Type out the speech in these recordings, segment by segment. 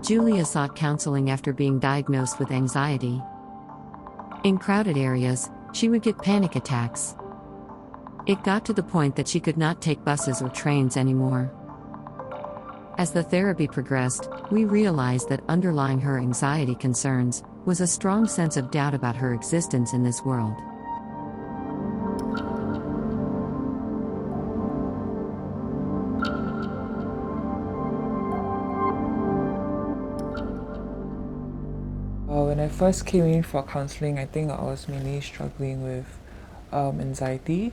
Julia sought counseling after being diagnosed with anxiety. In crowded areas, she would get panic attacks. It got to the point that she could not take buses or trains anymore. As the therapy progressed, we realized that underlying her anxiety concerns was a strong sense of doubt about her existence in this world. When I first came in for counseling, I think I was mainly struggling with anxiety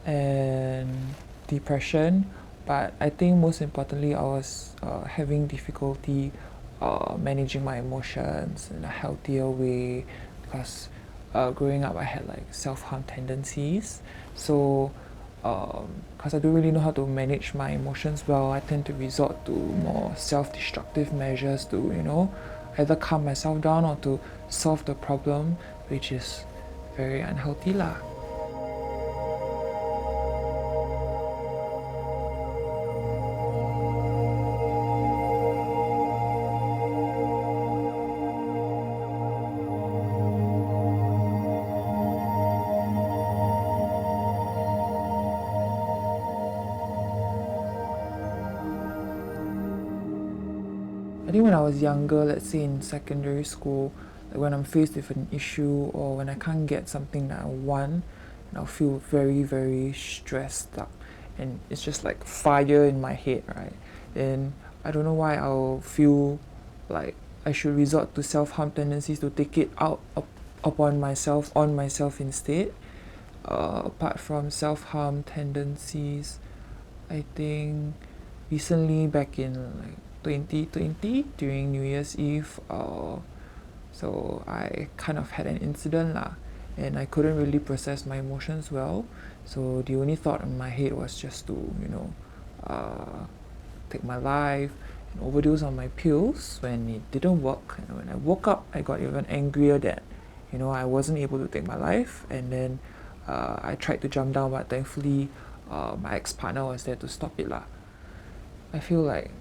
and depression, but I think most importantly, I was having difficulty managing my emotions in a healthier way because growing up I had like self-harm tendencies. So because I don't really know how to manage my emotions well, I tend to resort to more self-destructive measures to, either calm myself down or to solve the problem, which is very unhealthy lah. I think when I was younger, let's say in secondary school, like when I'm faced with an issue or when I can't get something that I want, I'll feel very, very stressed up. And it's just like fire in my head, right? And I don't know why I'll feel like I should resort to self-harm tendencies to take it out on myself instead. Apart from self-harm tendencies, I think recently back in like 2020 during New Year's Eve, so I kind of had an incident lah, and I couldn't really process my emotions well. So the only thought in my head was just to take my life and overdose on my pills when it didn't work. And when I woke up, I got even angrier that I wasn't able to take my life, and then I tried to jump down, but thankfully my ex-partner was there to stop it lah. I feel like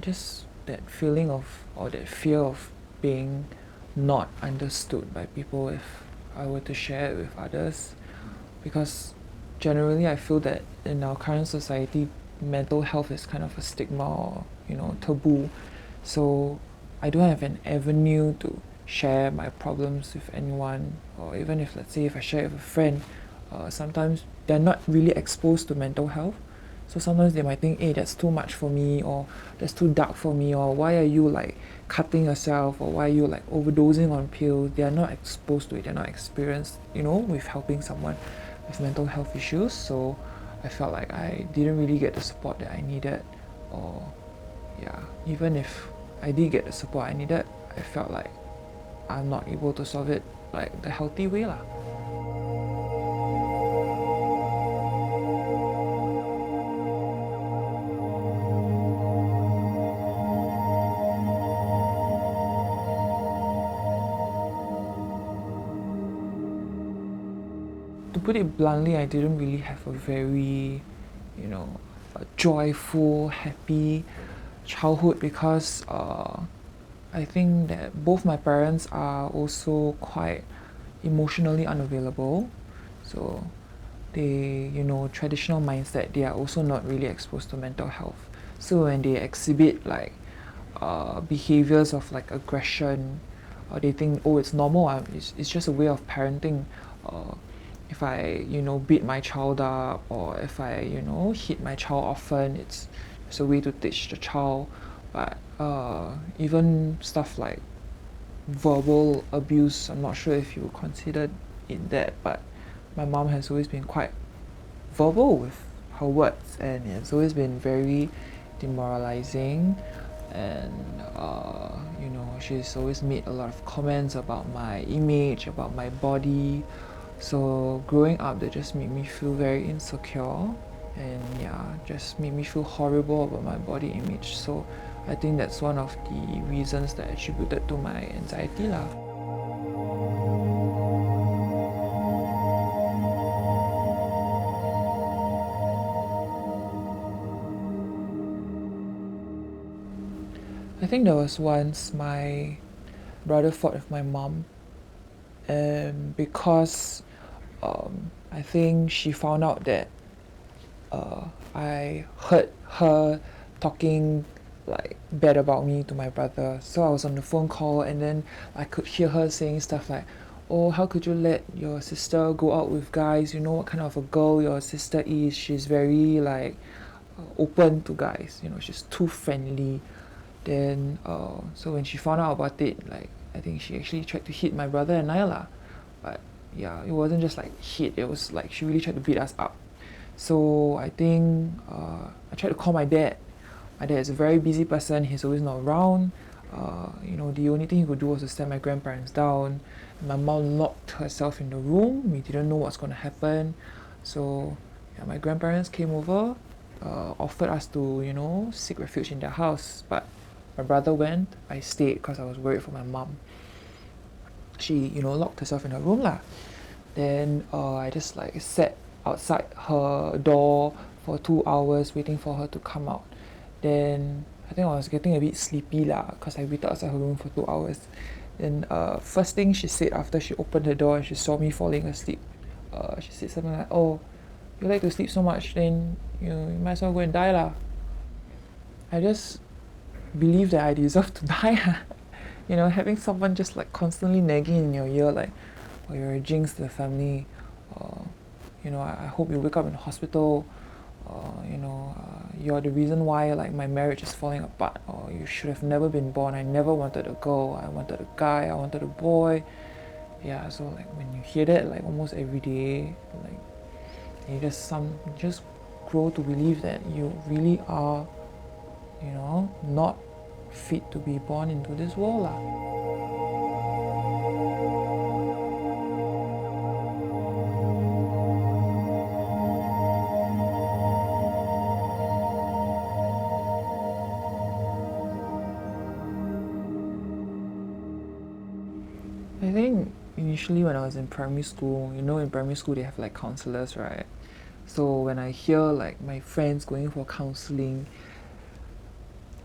just that feeling of, or that fear of being not understood by people if I were to share it with others, because generally I feel that in our current society mental health is kind of a stigma or taboo, so I don't have an avenue to share my problems with anyone, or even if, let's say, if I share it with a friend, sometimes they're not really exposed to mental health. So sometimes they might think, hey, that's too much for me, or that's too dark for me, or why are you like cutting yourself, or why are you like overdosing on pills? They are not exposed to it, they're not experienced, with helping someone with mental health issues. So I felt like I didn't really get the support that I needed, or even if I did get the support I needed, I felt like I'm not able to solve it like the healthy way lah. To put it bluntly, I didn't really have a very, a joyful, happy childhood because I think that both my parents are also quite emotionally unavailable. So they, traditional mindset, they are also not really exposed to mental health. So when they exhibit like behaviors of like aggression, or they think, oh, it's normal, it's just a way of parenting. If I, beat my child up, or if I, hit my child often, it's a way to teach the child. But even stuff like verbal abuse, I'm not sure if you consider it that, but my mom has always been quite verbal with her words, and it's always been very demoralizing. And she's always made a lot of comments about my image, about my body. So growing up, that just made me feel very insecure, and just made me feel horrible about my body image. So I think that's one of the reasons that attributed to my anxiety lah. I think there was once my brother fought with my mom, because I think she found out that I heard her talking like bad about me to my brother. So I was on the phone call and then I could hear her saying stuff like, oh, how could you let your sister go out with guys? You know what kind of a girl your sister is. She's very like open to guys, you know, she's too friendly. Then so when she found out about it, like I think she actually tried to hit my brother and I lah. But yeah, it wasn't just like hit, it was like she really tried to beat us up. So I think I tried to call my dad. My dad is a very busy person, he's always not around. You know, the only thing he could do was to send my grandparents down. My mom locked herself in the room, we didn't know what's going to happen. So yeah, my grandparents came over, offered us to, you know, seek refuge in their house. But my brother went, I stayed because I was worried for my mom. She, you know, locked herself in her room lah. Then I just like sat outside her door for 2 hours waiting for her to come out. Then I think I was getting a bit sleepy lah because I waited outside her room for 2 hours. Then first thing she said after she opened the door and she saw me falling asleep, she said something like, oh, you like to sleep so much, then you might as well go and die lah. I just believe that I deserve to die. You know, having someone just like constantly nagging in your ear like, oh, you're a jinx to the family, you know, I hope you wake up in the hospital, you know, you're the reason why like my marriage is falling apart, or you should have never been born, I never wanted a girl, I wanted a guy, I wanted a boy. Yeah, so like when you hear that like almost every day, like you just grow to believe that you really are, you know, not fit to be born into this world lah. I think initially when I was in primary school, you know, in primary school they have like counselors, right? So when I hear like my friends going for counseling,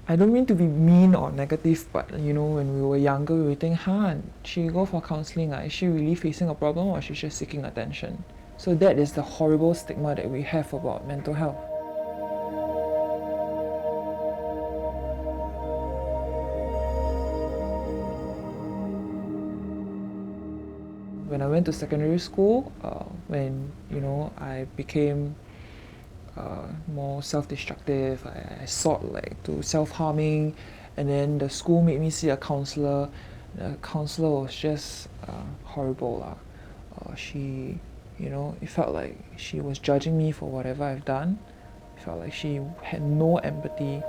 I don't mean to be mean or negative, but you know, when we were younger, we would think, huh, she go for counseling, is she really facing a problem or she's just seeking attention? So that is the horrible stigma that we have about mental health. When I went to secondary school, when you know I became more self-destructive, I sought like to self-harming, and then the school made me see a counselor. The counselor was just horrible lah. She, you know, it felt like she was judging me for whatever I've done. It felt like she had no empathy.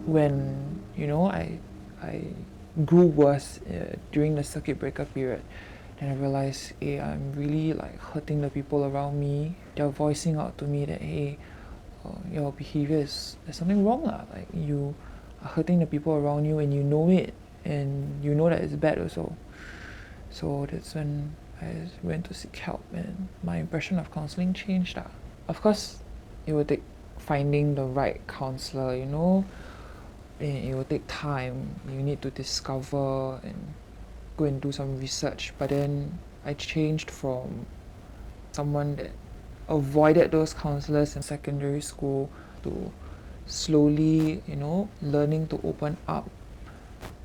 When you know I grew worse during the circuit breaker period, then I realized, hey, I'm really like hurting the people around me. They're voicing out to me that, hey, your behavior there's something wrong lah. Like you are hurting the people around you and you know it, and you know that it's bad also. So that's when I went to seek help, and my impression of counseling changed lah. Of course, it will take finding the right counselor, you know. It will take time. You need to discover and go and do some research. But then I changed from someone that avoided those counselors in secondary school to slowly, you know, learning to open up,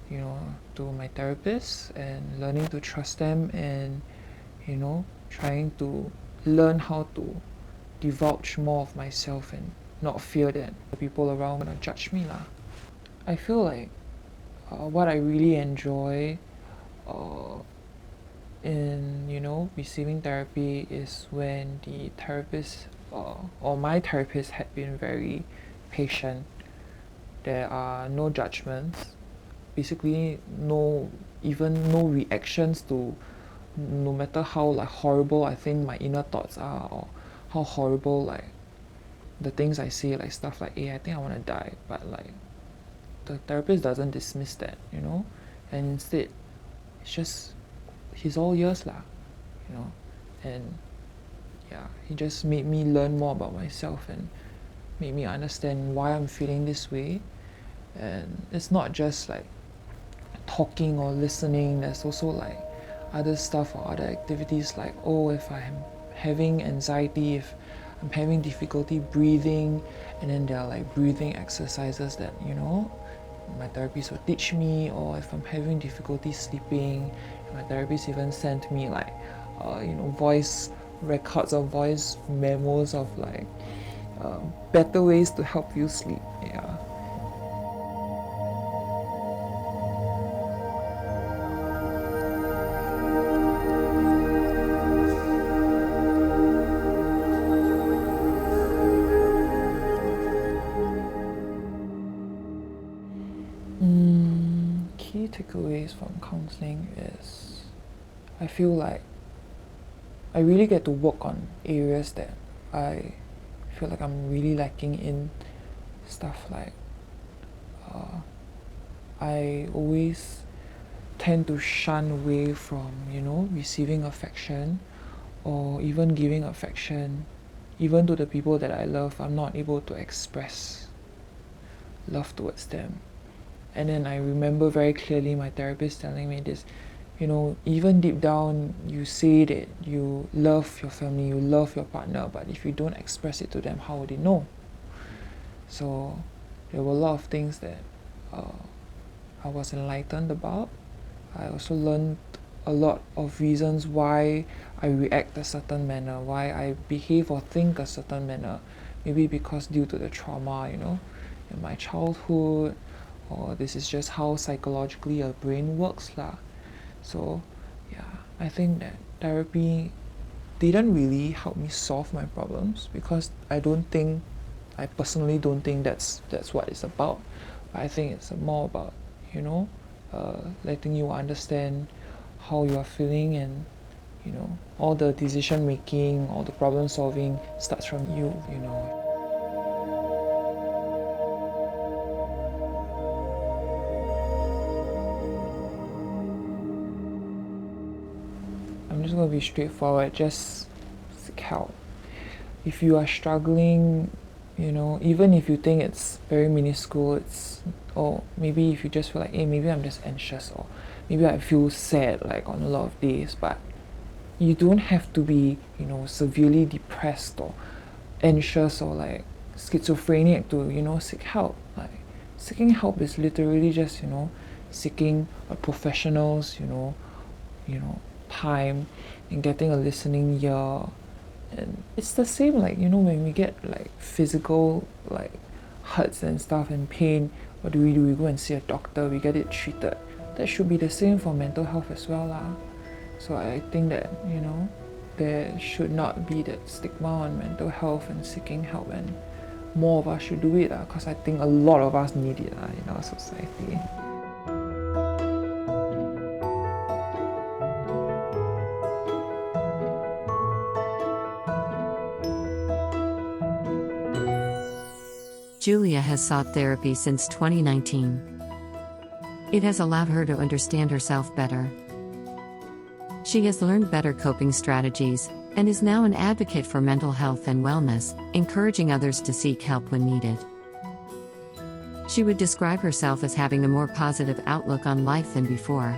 you know, to my therapist and learning to trust them, and you know, trying to learn how to divulge more of myself and not fear that the people around are gonna judge me lah. I feel like what I really enjoy in, you know, receiving therapy is when the therapist or my therapist had been very patient. There are no judgments, basically even no reactions to no matter how like horrible I think my inner thoughts are, or how horrible like the things I say, like stuff like, hey, I think I want to die, but like the therapist doesn't dismiss that, you know, and instead it's just he's all ears lah. you know, and yeah, he just made me learn more about myself and made me understand why I'm feeling this way. And it's not just like talking or listening, there's also like other stuff or other activities, like, oh, if I'm having anxiety, if I'm having difficulty breathing, and then there are like breathing exercises that, you know, my therapist will teach me. Or if I'm having difficulty sleeping, my therapist even sent me like voice records or voice memos of like better ways to help you sleep. Yeah. Key takeaways from counseling is, I feel like I really get to work on areas that I feel like I'm really lacking in. Stuff like I always tend to shun away from, receiving affection or even giving affection. Even to the people that I love, I'm not able to express love towards them. And then I remember very clearly my therapist telling me this, even deep down, you say that you love your family, you love your partner, but if you don't express it to them, how would they know? So there were a lot of things that I was enlightened about. I also learned a lot of reasons why I react a certain manner, why I behave or think a certain manner. Maybe because due to the trauma, in my childhood, or this is just how psychologically your brain works lah. So yeah, I think that therapy didn't really help me solve my problems, because I personally don't think that's what it's about. I think it's more about, letting you understand how you are feeling, and all the decision making, all the problem solving starts from you. I'm just going to be straightforward. Just seek help. If you are struggling, even if you think it's very minuscule, or maybe if you just feel like, hey, maybe I'm just anxious, or maybe I feel sad like on a lot of days, but you don't have to be, severely depressed or anxious or like schizophrenic to, seek help. Like, seeking help is literally just, seeking a professional's, time and getting a listening ear. And it's the same, like, when we get like physical like hurts and stuff and pain, what do? We go and see a doctor, we get it treated. That should be the same for mental health as well lah. So I think that, there should not be that stigma on mental health and seeking help, and more of us should do it because I think a lot of us need it in our society. Julia has sought therapy since 2019. It has allowed her to understand herself better. She has learned better coping strategies and is now an advocate for mental health and wellness, encouraging others to seek help when needed. She would describe herself as having a more positive outlook on life than before.